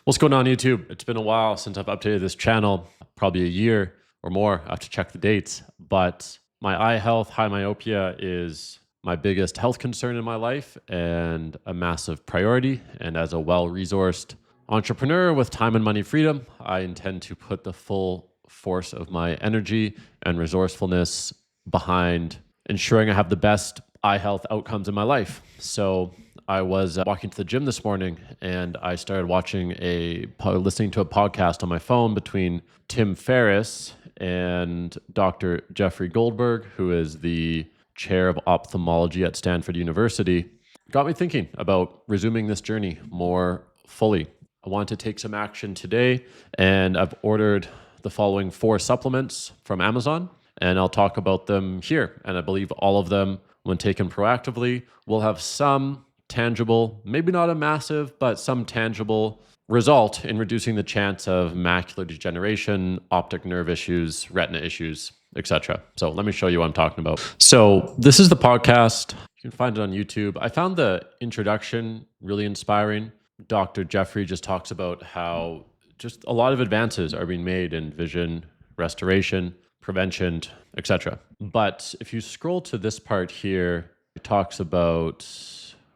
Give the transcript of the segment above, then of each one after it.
What's going on, YouTube? It's been a while since I've updated this channel, probably a year or more. I have to check the dates. But my eye health, high myopia, is my biggest health concern in my life and a massive priority. And as a well-resourced entrepreneur with time and money freedom, I intend to put the full force of my energy and resourcefulness behind ensuring I have the best eye health outcomes in my life. So I was walking to the gym this morning and I started listening to a podcast on my phone between Tim Ferris and Dr. Jeffrey Goldberg, who is the chair of ophthalmology at Stanford University. It got me thinking about resuming this journey more fully. I want to take some action today, and I've ordered the following 4 supplements from Amazon, and I'll talk about them here. And I believe all of them, when taken proactively, will have some tangible, maybe not a massive, but some tangible result in reducing the chance of macular degeneration, optic nerve issues, retina issues, etc. So let me show you what I'm talking about. So this is the podcast. You can find it on YouTube. I found the introduction really inspiring. Dr. Jeffrey just talks about how just a lot of advances are being made in vision restoration, prevention, etc. But if you scroll to this part here, it talks about,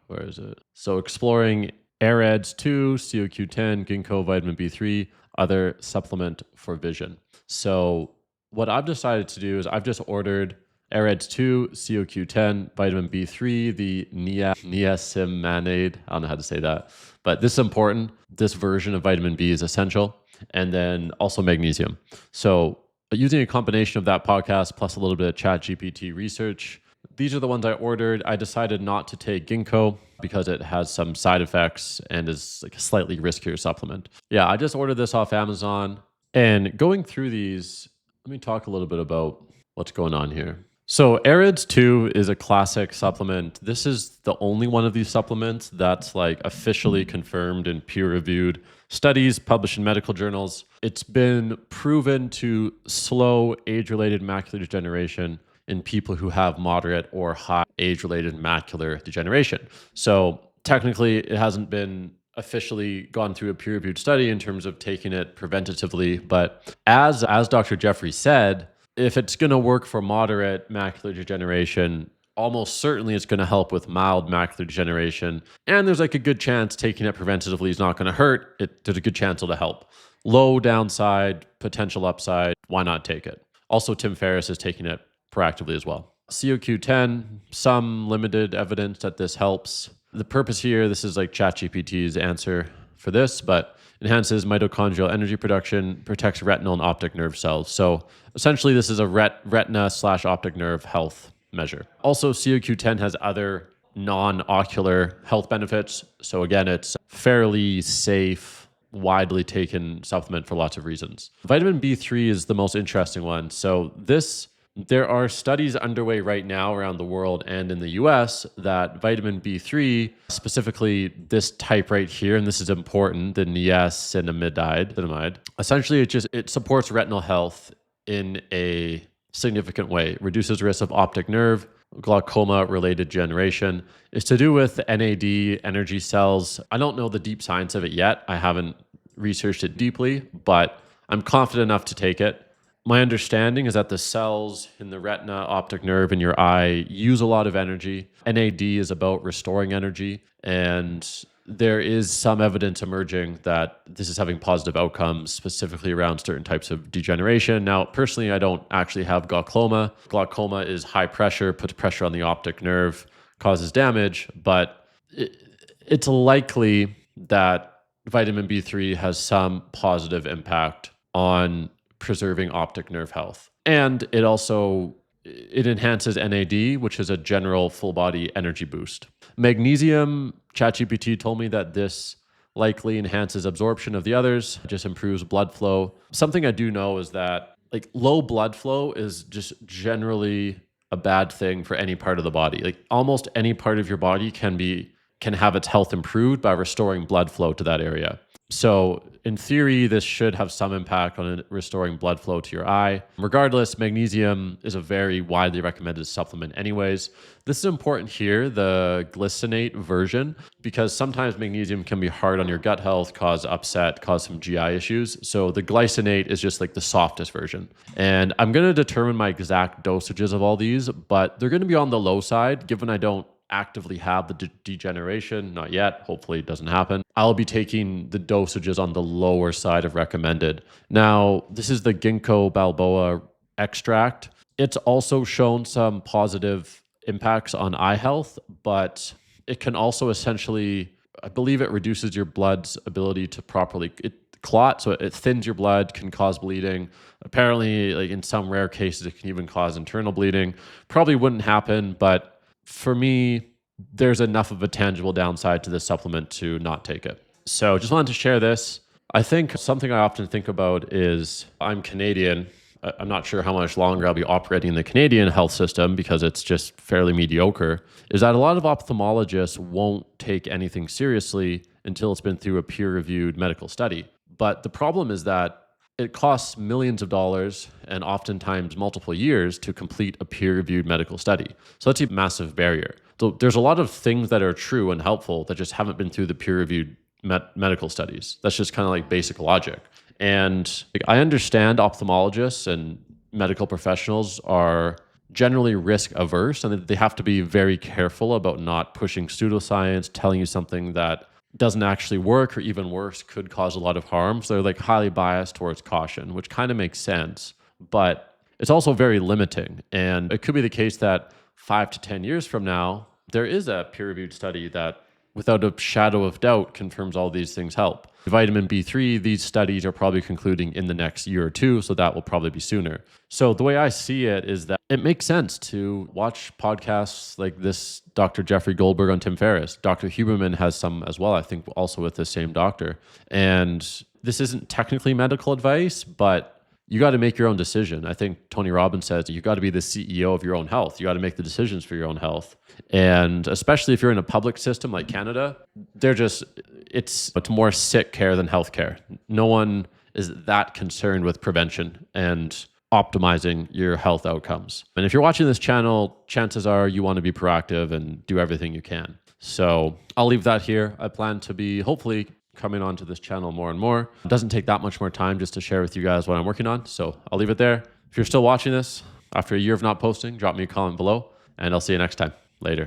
where is it? So exploring AREDS 2, CoQ10, ginkgo, vitamin B3, other supplement for vision. So what I've decided to do is I've just ordered AREDS 2, CoQ10, vitamin B3, the niacinamide. I don't know how to say that, but this is important. This version of vitamin B is essential. And then also magnesium. So using a combination of that podcast plus a little bit of ChatGPT research, these are the ones I ordered. I decided not to take ginkgo because it has some side effects and is like a slightly riskier supplement. Yeah, I just ordered this off Amazon. And going through these, let me talk a little bit about what's going on here. So AREDS 2 is a classic supplement. This is the only one of these supplements that's like officially confirmed in peer-reviewed studies published in medical journals. It's been proven to slow age-related macular degeneration in people who have moderate or high age-related macular degeneration. So technically, it hasn't been officially gone through a peer-reviewed study in terms of taking it preventatively. But as Dr. Jeffrey said, if it's going to work for moderate macular degeneration, almost certainly it's going to help with mild macular degeneration. And there's like a good chance taking it preventatively is not going to hurt. There's a good chance it'll help. Low downside, potential upside, why not take it? Also, Tim Ferris is taking it proactively as well. CoQ10, some limited evidence that this helps. The purpose here, this is like ChatGPT's answer for this, but enhances mitochondrial energy production, protects retinal and optic nerve cells. So essentially, this is a retina/optic nerve health measure. Also, CoQ10 has other non-ocular health benefits. So again, it's fairly safe, widely taken supplement for lots of reasons. Vitamin B3 is the most interesting one. So there are studies underway right now around the world and in the US that vitamin B3, specifically this type right here, and this is important, the niacinamide, essentially it supports retinal health in a significant way. It reduces risk of optic nerve, glaucoma-related degeneration. It's to do with NAD, energy cells. I don't know the deep science of it yet. I haven't researched it deeply, but I'm confident enough to take it. My understanding is that the cells in the retina, optic nerve in your eye use a lot of energy. NAD is about restoring energy, and there is some evidence emerging that this is having positive outcomes, specifically around certain types of degeneration. Now, personally, I don't actually have glaucoma. Glaucoma is high pressure, puts pressure on the optic nerve, causes damage, but it's likely that vitamin B3 has some positive impact on preserving optic nerve health. And it enhances NAD, which is a general full body energy boost. Magnesium, ChatGPT told me that this likely enhances absorption of the others, just improves blood flow. Something I do know is that like low blood flow is just generally a bad thing for any part of the body. Like almost any part of your body can have its health improved by restoring blood flow to that area. So, in theory, this should have some impact on restoring blood flow to your eye. Regardless, magnesium is a very widely recommended supplement, anyways. This is important here, the glycinate version, because sometimes magnesium can be hard on your gut health, cause upset, cause some GI issues. So, the glycinate is just like the softest version. And I'm going to determine my exact dosages of all these, but they're going to be on the low side, given I don't actively have the degeneration, not yet, hopefully it doesn't happen. I'll be taking the dosages on the lower side of recommended. Now, this is the ginkgo biloba extract. It's also shown some positive impacts on eye health, but it can also essentially, I believe it reduces your blood's ability to properly clot, so it thins your blood, can cause bleeding. Apparently, like in some rare cases, it can even cause internal bleeding. Probably wouldn't happen, but for me, there's enough of a tangible downside to this supplement to not take it. So just wanted to share this. I think something I often think about is I'm Canadian. I'm not sure how much longer I'll be operating in the Canadian health system because it's just fairly mediocre, is that a lot of ophthalmologists won't take anything seriously until it's been through a peer-reviewed medical study. But the problem is that it costs millions of dollars and oftentimes multiple years to complete a peer-reviewed medical study. So that's a massive barrier. So there's a lot of things that are true and helpful that just haven't been through the peer-reviewed medical studies. That's just kind of like basic logic. And I understand ophthalmologists and medical professionals are generally risk averse, and they have to be very careful about not pushing pseudoscience, telling you something that doesn't actually work, or even worse, could cause a lot of harm. So they're like highly biased towards caution, which kind of makes sense, but it's also very limiting. And it could be the case that 5 to 10 years from now, there is a peer-reviewed study that without a shadow of doubt confirms all these things help. Vitamin B3, these studies are probably concluding in the next year or two, so that will probably be sooner. So the way I see it is that it makes sense to watch podcasts like this Dr. Jeffrey Goldberg on Tim Ferris. Dr. Huberman has some as well, I think also with the same doctor. And this isn't technically medical advice, but you got to make your own decision. I think Tony Robbins says you got to be the CEO of your own health. You got to make the decisions for your own health. And especially if you're in a public system like Canada, it's more sick care than healthcare. No one is that concerned with prevention and optimizing your health outcomes. And if you're watching this channel, chances are you want to be proactive and do everything you can. So I'll leave that here. I plan to be hopefully coming onto this channel more and more. It doesn't take that much more time just to share with you guys what I'm working on. So I'll leave it there. If you're still watching this after a year of not posting, drop me a comment below and I'll see you next time. Later.